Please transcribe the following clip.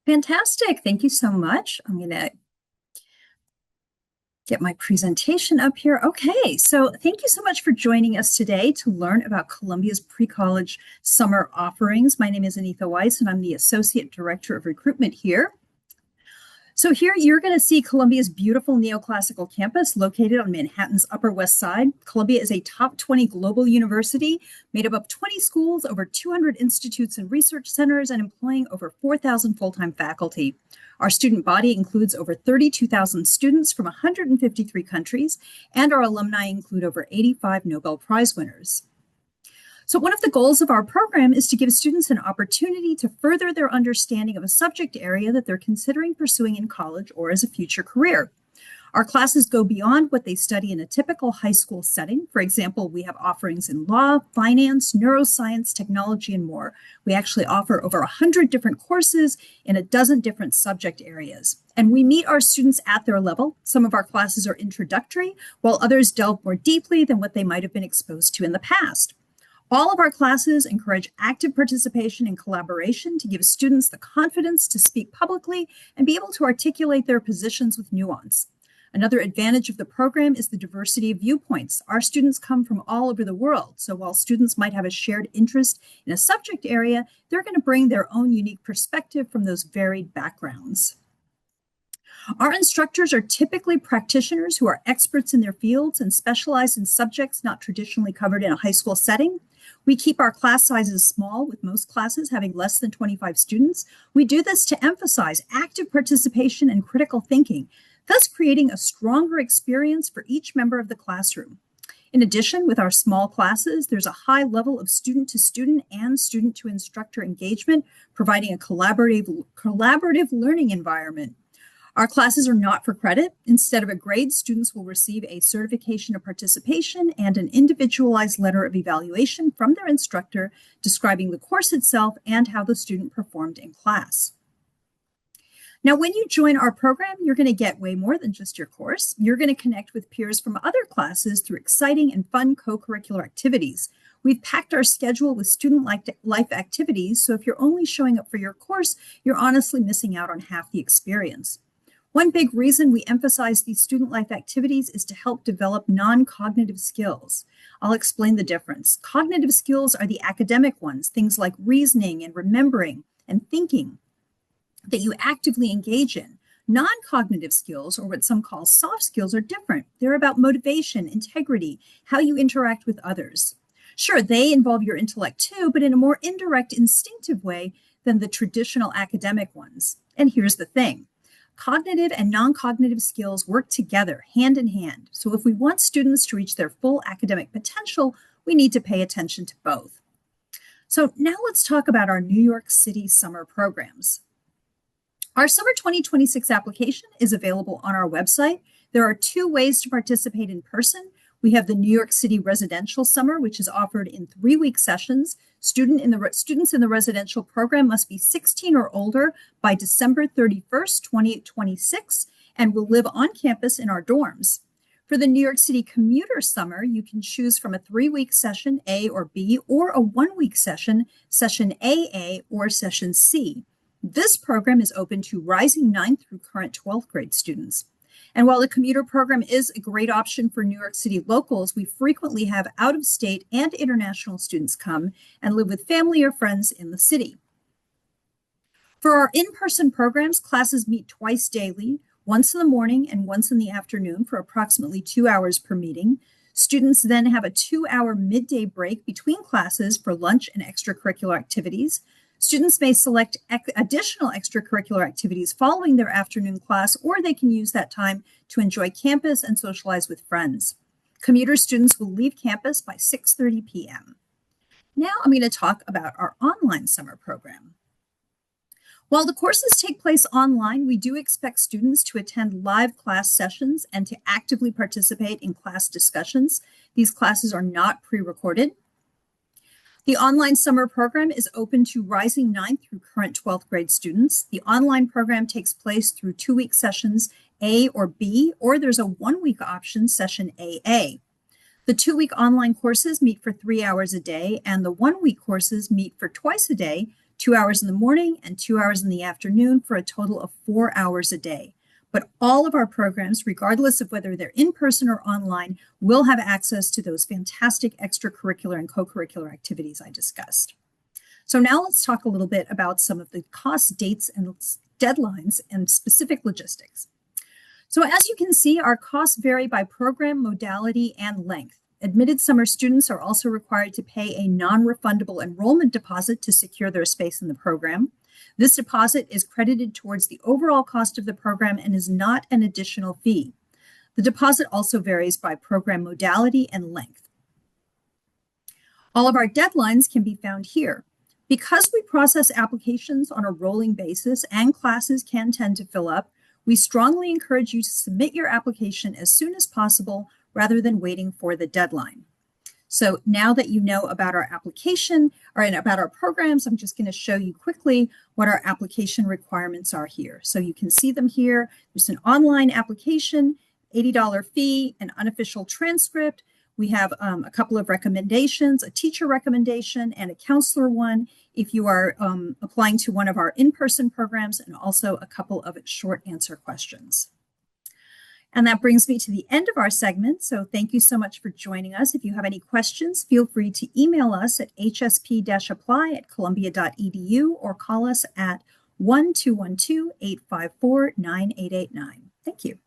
Fantastic. Thank you so much. I'm going to get my presentation up here. Okay, so thank you so much for joining us today to learn about Columbia's pre-college summer offerings. My name is Anitha Weiss, and I'm the Associate Director of Recruitment here. So here you're going to see Columbia's beautiful neoclassical campus located on Manhattan's Upper West Side. Columbia is a top 20 global university made up of 20 schools, over 200 institutes and research centers, and employing over 4,000 full-time faculty. Our student body includes over 32,000 students from 153 countries, and our alumni include over 85 Nobel Prize winners. So one of the goals of our program is to give students an opportunity to further their understanding of a subject area that they're considering pursuing in college or as a future career. Our classes go beyond what they study in a typical high school setting. For example, we have offerings in law, finance, neuroscience, technology, and more. We actually offer over 100 different courses in a dozen different subject areas. And we meet our students at their level. Some of our classes are introductory, while others delve more deeply than what they might have been exposed to in the past. All of our classes encourage active participation and collaboration to give students the confidence to speak publicly and be able to articulate their positions with nuance. Another advantage of the program is the diversity of viewpoints. Our students come from all over the world, so while students might have a shared interest in a subject area, they're going to bring their own unique perspective from those varied backgrounds. Our instructors are typically practitioners who are experts in their fields and specialize in subjects not traditionally covered in a high school setting. We keep our class sizes small, with most classes having less than 25 students. We do this to emphasize active participation and critical thinking, thus creating a stronger experience for each member of the classroom. In addition, with our small classes, there's a high level of student-to-student and student-to-instructor engagement, providing a collaborative learning environment. Our classes are not for credit. Instead of a grade, students will receive a certification of participation and an individualized letter of evaluation from their instructor describing the course itself and how the student performed in class. Now, when you join our program, you're going to get way more than just your course. You're going to connect with peers from other classes through exciting and fun co-curricular activities. We've packed our schedule with student life activities, so if you're only showing up for your course, you're honestly missing out on half the experience. One big reason we emphasize these student life activities is to help develop non-cognitive skills. I'll explain the difference. Cognitive skills are the academic ones, things like reasoning and remembering and thinking that you actively engage in. Non-cognitive skills, or what some call soft skills, are different. They're about motivation, integrity, how you interact with others. Sure, they involve your intellect too, but in a more indirect, instinctive way than the traditional academic ones. And here's the thing. Cognitive and non-cognitive skills work together, hand in hand. So if we want students to reach their full academic potential, we need to pay attention to both. So now let's talk about our New York City summer programs. Our Summer 2026 application is available on our website. There are two ways to participate in person. We have the New York City Residential Summer, which is offered in 3-week sessions. Students in the residential program must be 16 or older by December 31st, 2026, and will live on campus in our dorms. For the New York City Commuter Summer, you can choose from a 3-week session, A or B, or a 1-week session, Session AA or Session C. This program is open to rising 9th through current 12th grade students. And while the commuter program is a great option for New York City locals, we frequently have out-of-state and international students come and live with family or friends in the city. For our in-person programs, classes meet twice daily, once in the morning and once in the afternoon for approximately 2 hours per meeting. Students then have a 2-hour midday break between classes for lunch and extracurricular activities. Students may select additional extracurricular activities following their afternoon class, or they can use that time to enjoy campus and socialize with friends. Commuter students will leave campus by 6:30 p.m. Now I'm going to talk about our online summer program. While the courses take place online, we do expect students to attend live class sessions and to actively participate in class discussions. These classes are not pre-recorded. The online summer program is open to rising 9th through current 12th grade students. The online program takes place through 2-week sessions A or B, or there's a 1-week option, Session AA. The 2-week online courses meet for 3 hours a day, and the 1-week courses meet for twice a day, 2 hours in the morning and 2 hours in the afternoon, for a total of 4 hours a day. But all of our programs, regardless of whether they're in person or online, will have access to those fantastic extracurricular and co-curricular activities I discussed. So now let's talk a little bit about some of the cost, dates, and deadlines and specific logistics. So as you can see, our costs vary by program, modality, and length. Admitted summer students are also required to pay a non-refundable enrollment deposit to secure their space in the program. This deposit is credited towards the overall cost of the program and is not an additional fee. The deposit also varies by program modality and length. All of our deadlines can be found here. Because we process applications on a rolling basis and classes can tend to fill up, we strongly encourage you to submit your application as soon as possible rather than waiting for the deadline. So now that you know about our application or about our programs, I'm just going to show you quickly what our application requirements are here. So you can see them here. There's an online application, $80 fee, an unofficial transcript. We have a couple of recommendations, a teacher recommendation and a counselor one if you are applying to one of our in-person programs, and also a couple of short answer questions. And that brings me to the end of our segment. So thank you so much for joining us. If you have any questions, feel free to email us at hsp-apply@columbia.edu or call us at 1-212-854-9889. Thank you.